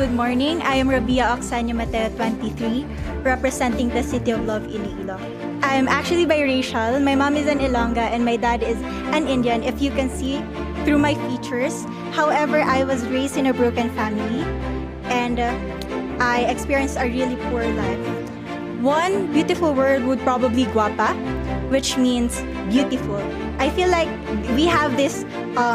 good morning. I am Rabiya Mateo, 23, representing the City of Love, Iloilo. I'm actually biracial. My mom is an Ilongga and my dad is an Indian, if you can see through my features. However, I was raised in a broken family and I experienced a really poor life. One beautiful word would probably guapa, which means beautiful. I feel like we have this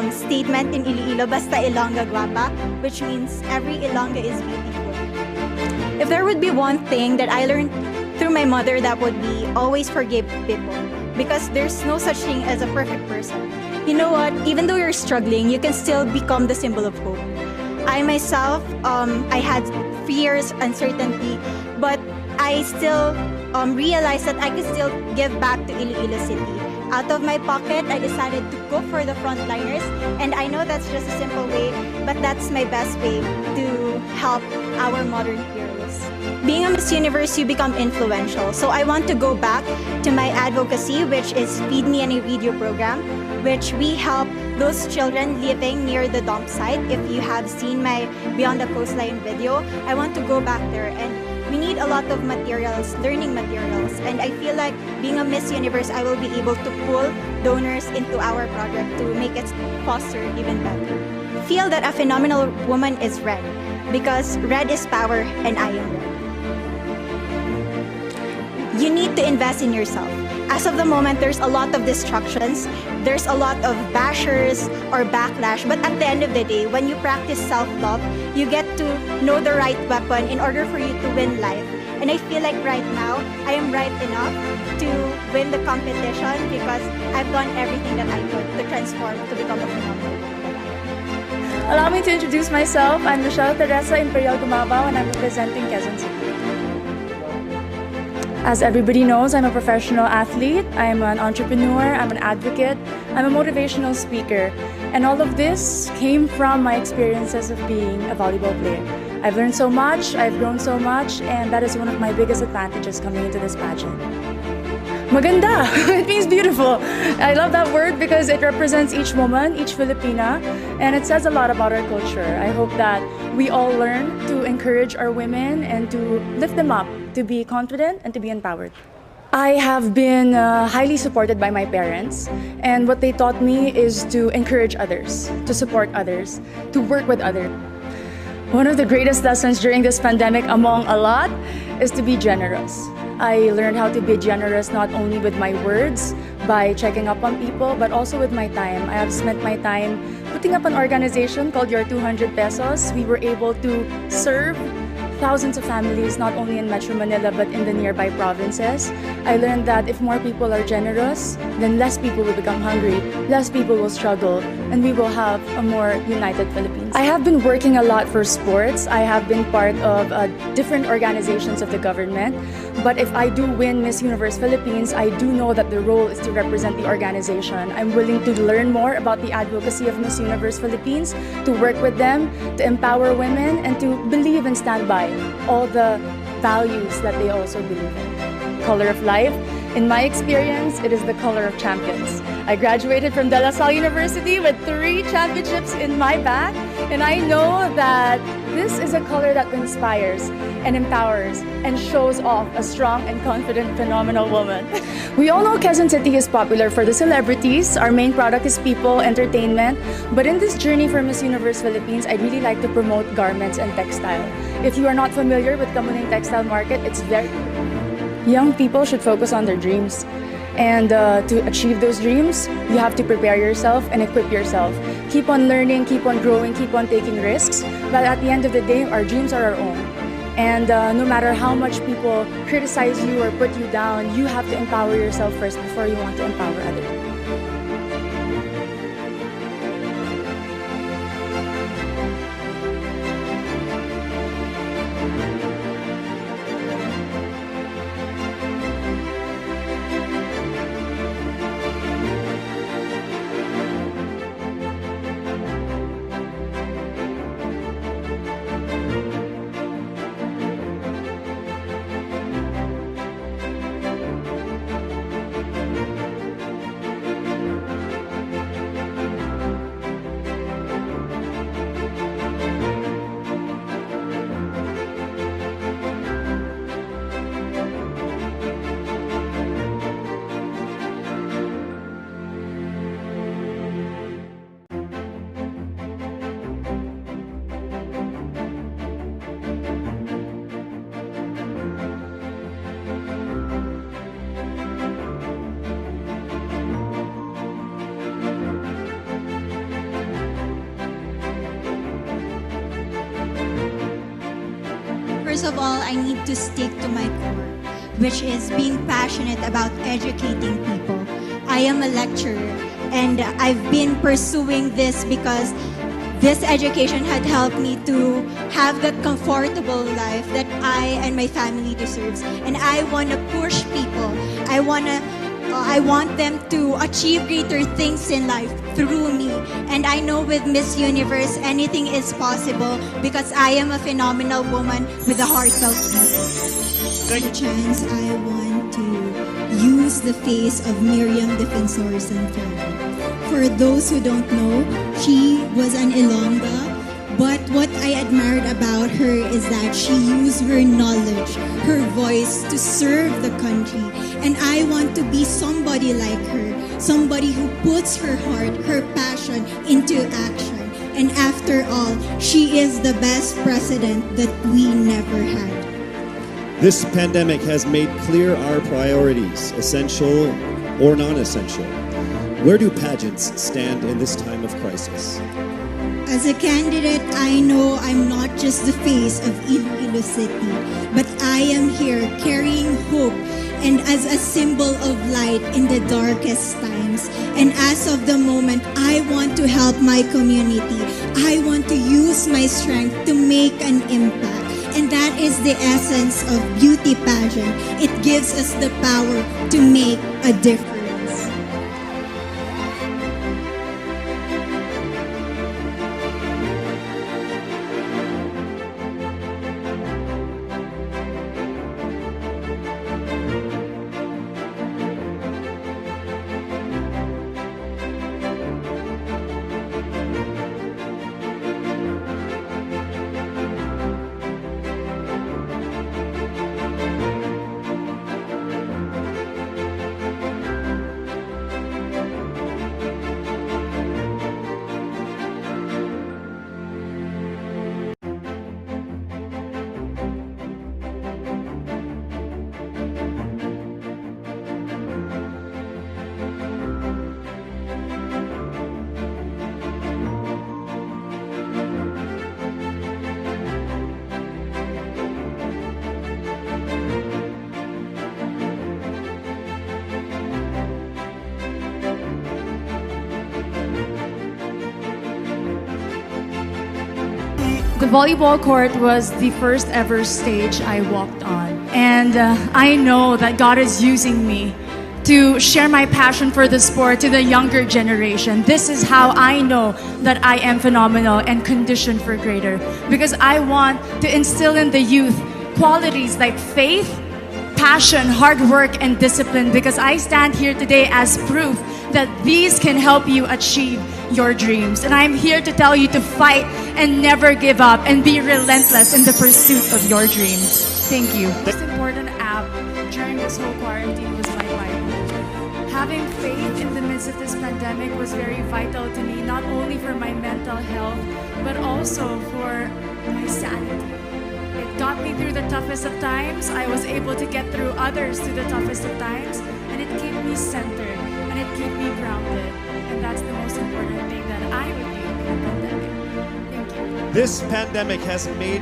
statement in Iloilo, basta Ilongga guapa, which means every Ilongga is beautiful. If there would be one thing that I learned through my mother, that would be always forgive people, because there's no such thing as a perfect person. You know what? Even though you're struggling, you can still become the symbol of hope. I myself, I had fears, uncertainty, but I still realized that I could still give back to Iloilo City. Out of my pocket, I decided to go for the frontliners, and I know that's just a simple way, but that's my best way to help our modern heroes. Being a Miss Universe, you become influential. So I want to go back to my advocacy, which is Feed Me Any Radio program, which we help those children living near the dump site. If you have seen my Beyond the Coastline video, I want to go back there, and we need a lot of materials, learning materials, and I feel like being a Miss Universe, I will be able to pull donors into our project to make it foster even better. Feel that a phenomenal woman is red, because red is power and I am red. You need to invest in yourself. As of the moment, there's a lot of distractions, there's a lot of bashers or backlash, but at the end of the day, when you practice self-love, you get to know the right weapon in order for you to win life. And I feel like right now, I am right enough to win the competition because I've done everything that I could to transform to become a phenomenal woman. Allow me to introduce myself. I'm Michelle Teresa Imperial Gumabao, and I'm representing Quezon City. As everybody knows, I'm a professional athlete, I'm an entrepreneur, I'm an advocate, I'm a motivational speaker. And all of this came from my experiences of being a volleyball player. I've learned so much, I've grown so much, and that is one of my biggest advantages coming into this pageant. Maganda! It means beautiful. I love that word because it represents each woman, each Filipina, and it says a lot about our culture. I hope that we all learn to encourage our women and to lift them up, to be confident and to be empowered. I have been highly supported by my parents, and what they taught me is to encourage others, to support others, to work with others. One of the greatest lessons during this pandemic, among a lot, is to be generous. I learned how to be generous not only with my words, by checking up on people, but also with my time. I have spent my time putting up an organization called Your 200 Pesos. We were able to serve thousands of families, not only in Metro Manila, but in the nearby provinces. I learned that if more people are generous, then less people will become hungry, less people will struggle, and we will have a more united Philippines. I have been working a lot for sports. I have been part of different organizations of the government. But if I do win Miss Universe Philippines, I do know that the role is to represent the organization. I'm willing to learn more about the advocacy of Miss Universe Philippines, to work with them, to empower women, and to believe and stand by all the values that they also believe in. Color of life, in my experience, it is the color of champions. I graduated from De La Salle University with 3 championships in my back, and I know that this is a color that inspires and empowers and shows off a strong and confident, phenomenal woman. We all know Quezon City is popular for the celebrities. Our main product is people, entertainment. But in this journey for Miss Universe Philippines, I'd really like to promote garments and textile. If you are not familiar with Kamuning textile market, it's very... Young people should focus on their dreams. And to achieve those dreams, you have to prepare yourself and equip yourself. Keep on learning, keep on growing, keep on taking risks. But at the end of the day, our dreams are our own. And no matter how much people criticize you or put you down, you have to empower yourself first before you want to empower others. of all, I need to stick to my core, which is being passionate about educating people. I am a lecturer, and I've been pursuing this because this education had helped me to have the comfortable life that I and my family deserves. And I want to push people. I want them to achieve greater things in life through me. And I know with Miss Universe, anything is possible because I am a phenomenal woman with a heartfelt beat. Thank you. Chance, I want to use the face of Miriam Defensor Santiago. For those who don't know, she was an Ilongga, but what I admired about her is that she used her knowledge, her voice to serve the country. And I want to be somebody like her, somebody who puts her heart, her passion into action. And after all, she is the best president that we never had. This pandemic has made clear our priorities, essential or non-essential. Where do pageants stand in this time of crisis? As a candidate, I know I'm not just the face of Iloilo City, but I am here carrying hope and as a symbol of light in the darkest times. And as of the moment, I want to help my community. I want to use my strength to make an impact. And that is the essence of beauty pageant. It gives us the power to make a difference. The volleyball court was the first ever stage I walked on. And I know that God is using me to share my passion for the sport to the younger generation. This is how I know that I am phenomenal and conditioned for greater. Because I want to instill in the youth qualities like faith, passion, hard work, and discipline. Because I stand here today as proof that these can help you achieve your dreams. And I'm here to tell you to fight and never give up and be relentless in the pursuit of your dreams. Thank you. The most important app during this whole quarantine was my Bible. Having faith in the midst of this pandemic was very vital to me, not only for my mental health, but also for my sanity. It got me through the toughest of times. I was able to get through others through the toughest of times, and it kept me centered and it kept me grounded. And that's the most important thing that I would do in the pandemic. Thank you. This pandemic has made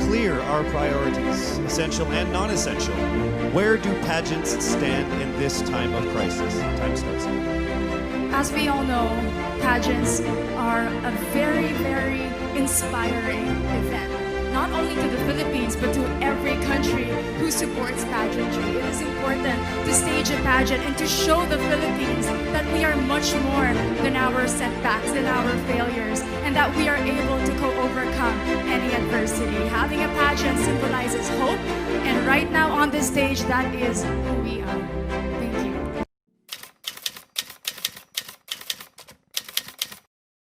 clear our priorities, essential and non-essential. Where do pageants stand in this time of crisis? Time starts. As we all know, pageants are a very, very inspiring event. Not only to the Philippines, but to every country who supports pageantry. It is important to stage a pageant and to show the Philippines that we are much more than our setbacks, than our failures, and that we are able to overcome any adversity. Having a pageant symbolizes hope, and right now on this stage, that is who we are.